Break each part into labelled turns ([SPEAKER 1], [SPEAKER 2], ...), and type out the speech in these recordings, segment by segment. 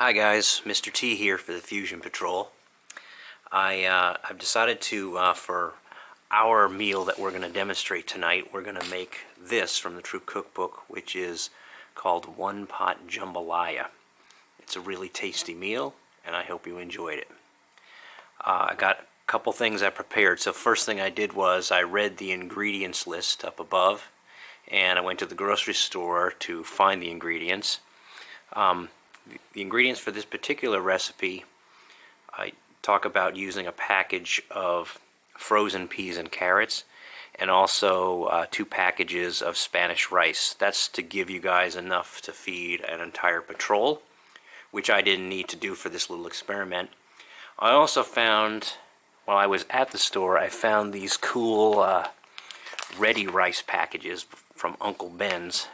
[SPEAKER 1] Hi guys, Mr. T here for the Fusion Patrol. I've decided to, for our meal that we're going to demonstrate tonight, we're going to make this from the Troop Cookbook, which is called One Pot Jambalaya. It's a really tasty meal, and I hope you enjoyed it. I got a couple things I prepared. So first thing I did was I read the ingredients list up above, and I went to the grocery store to find the ingredients. The ingredients for this particular recipe, I talk about using a package of frozen peas and carrots, and also 2 packages of Spanish rice. That's to give you guys enough to feed an entire patrol, which I didn't need to do for this little experiment. I also found, while I was at the store, I found these cool ready rice packages from Uncle Ben's.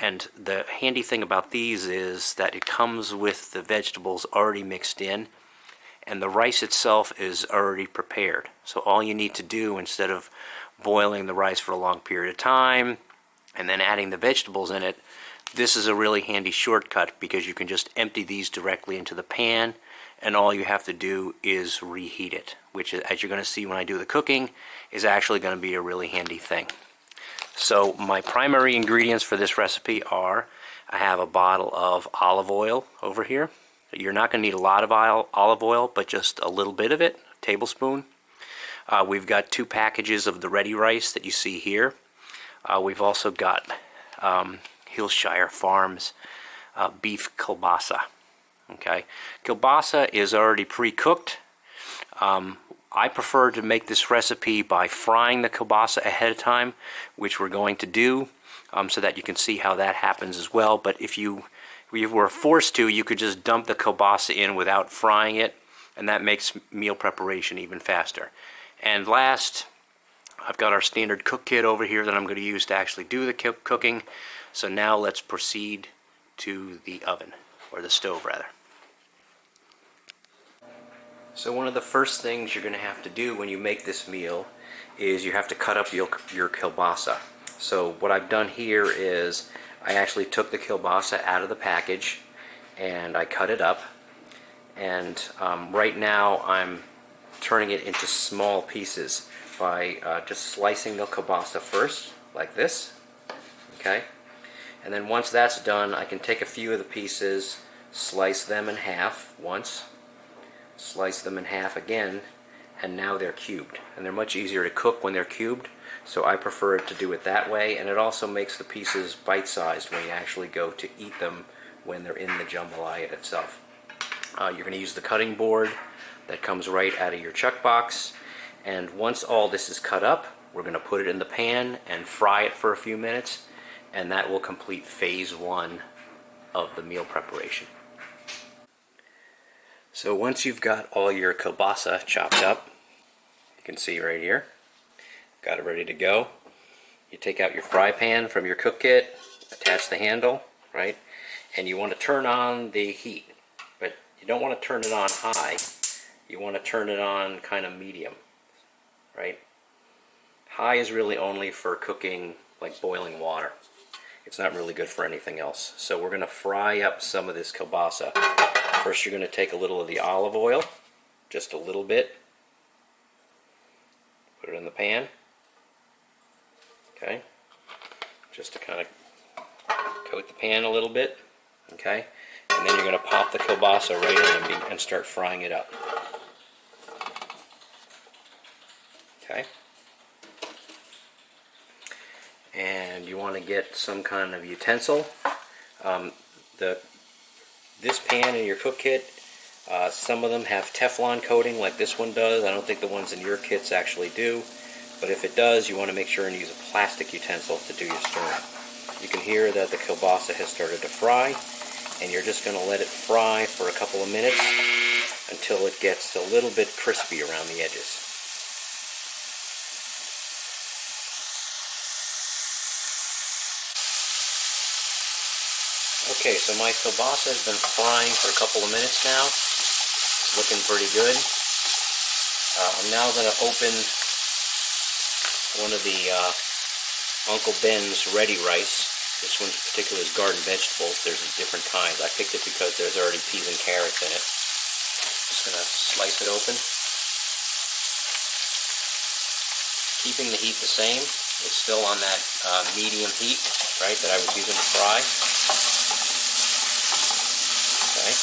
[SPEAKER 1] And the handy thing about these is that it comes with the vegetables already mixed in, and the rice itself is already prepared. So all you need to do, instead of boiling the rice for a long period of time and then adding the vegetables in it, this is a really handy shortcut because you can just empty these directly into the pan, and all you have to do is reheat it, which, as you're going to see when I do the cooking, is actually going to be a really handy thing. So my primary ingredients for this recipe are, I have a bottle of olive oil over here. You're not going to need a lot of olive oil, but just a little bit of it, a tablespoon. We've got 2 packages of the ready rice that you see here. We've also got Hillshire Farms beef kielbasa. Okay, kielbasa is already pre-cooked. I prefer to make this recipe by frying the kielbasa ahead of time, which we're going to do, so that you can see how that happens as well. But if you were forced to, you could just dump the kielbasa in without frying it, and that makes meal preparation even faster. And last, I've got our standard cook kit over here that I'm going to use to actually do the cooking. So now let's proceed to the oven, or the stove rather. So one of the first things you're going to have to do when you make this meal is you have to cut up your kielbasa. So what I've done here is I actually took the kielbasa out of the package and I cut it up. And right now I'm turning it into small pieces by just slicing the kielbasa first, like this. Okay? And then once that's done, I can take a few of the pieces, slice them in half once, slice them in half again, and now they're cubed. And they're much easier to cook when they're cubed, so I prefer to do it that way, and it also makes the pieces bite-sized when you actually go to eat them when they're in the jambalaya itself. You're going to use the cutting board that comes right out of your chuck box, and once all this is cut up, we're going to put it in the pan and fry it for a few minutes, and that will complete phase 1 of the meal preparation. So once you've got all your kielbasa chopped up, you can see right here, got it ready to go. You take out your fry pan from your cook kit, attach the handle, right? And you want to turn on the heat, but you don't want to turn it on high. You want to turn it on kind of medium, right? High is really only for cooking, like boiling water. It's not really good for anything else. So we're going to fry up some of this kielbasa. First, you're going to take a little of the olive oil, just a little bit. Put it in the pan. Okay. Just to kind of coat the pan a little bit. Okay. And then you're going to pop the kielbasa right in and start frying it up. Okay. And you want to get some kind of utensil. This pan in your cook kit, some of them have Teflon coating like this one does. I don't think the ones in your kits actually do. But if it does, you want to make sure and use a plastic utensil to do your stirring. You can hear that the kielbasa has started to fry, and you're just going to let it fry for a couple of minutes until it gets a little bit crispy around the edges. Okay, so my kielbasa has been frying for a couple of minutes now. It's looking pretty good. I'm now going to open one of the Uncle Ben's ready rice This one in particular is garden vegetables. There's different kinds. I picked it because there's already peas and carrots in it. Just going to slice it open. Keeping the heat the same. It's still on that medium heat, right, that I was using to fry. Okay,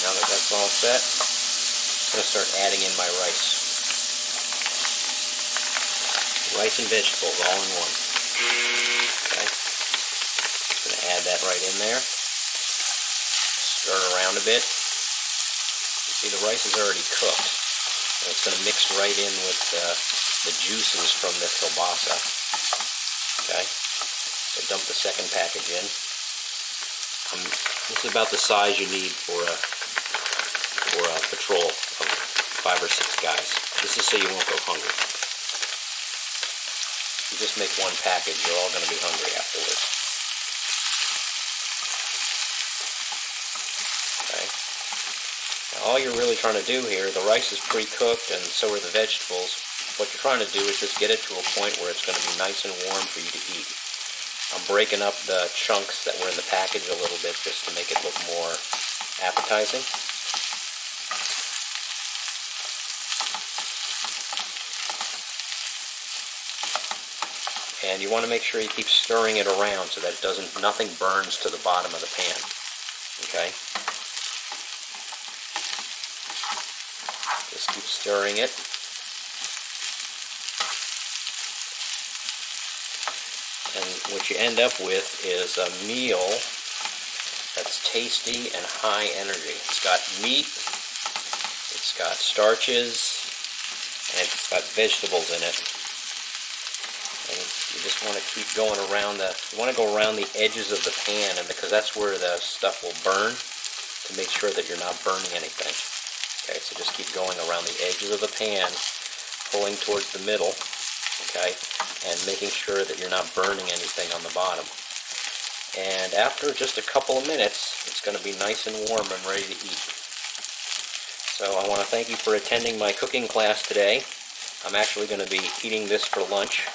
[SPEAKER 1] now that that's all set, I'm going to start adding in my rice. Rice and vegetables all in one. Okay, just going to add that right in there. Stir it around a bit. You see, the rice is already cooked, and it's going to mix right in with the juices from the kielbasa. Okay, so dump the second package in. This is about the size you need for a patrol of 5 or 6 guys. This is so you won't go hungry. If you just make one package, you're all going to be hungry afterwards. Okay. Now all you're really trying to do here, the rice is pre-cooked and so are the vegetables. What you're trying to do is just get it to a point where it's going to be nice and warm for you to eat. I'm breaking up the chunks that were in the package a little bit just to make it look more appetizing. And you want to make sure you keep stirring it around so that nothing burns to the bottom of the pan. Okay? Just keep stirring it. And what you end up with is a meal that's tasty and high energy. It's got meat, it's got starches, and it's got vegetables in it. And you just want to keep going around you want to go around the edges of the pan, and because that's where the stuff will burn, to make sure that you're not burning anything. Okay, so just keep going around the edges of the pan, pulling towards the middle. Okay, and making sure that you're not burning anything on the bottom. And after just a couple of minutes, it's going to be nice and warm and ready to eat. So I want to thank you for attending my cooking class today. I'm actually going to be eating this for lunch.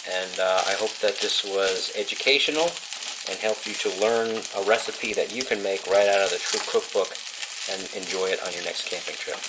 [SPEAKER 1] And I hope that this was educational and helped you to learn a recipe that you can make right out of the Troop Cookbook and enjoy it on your next camping trip.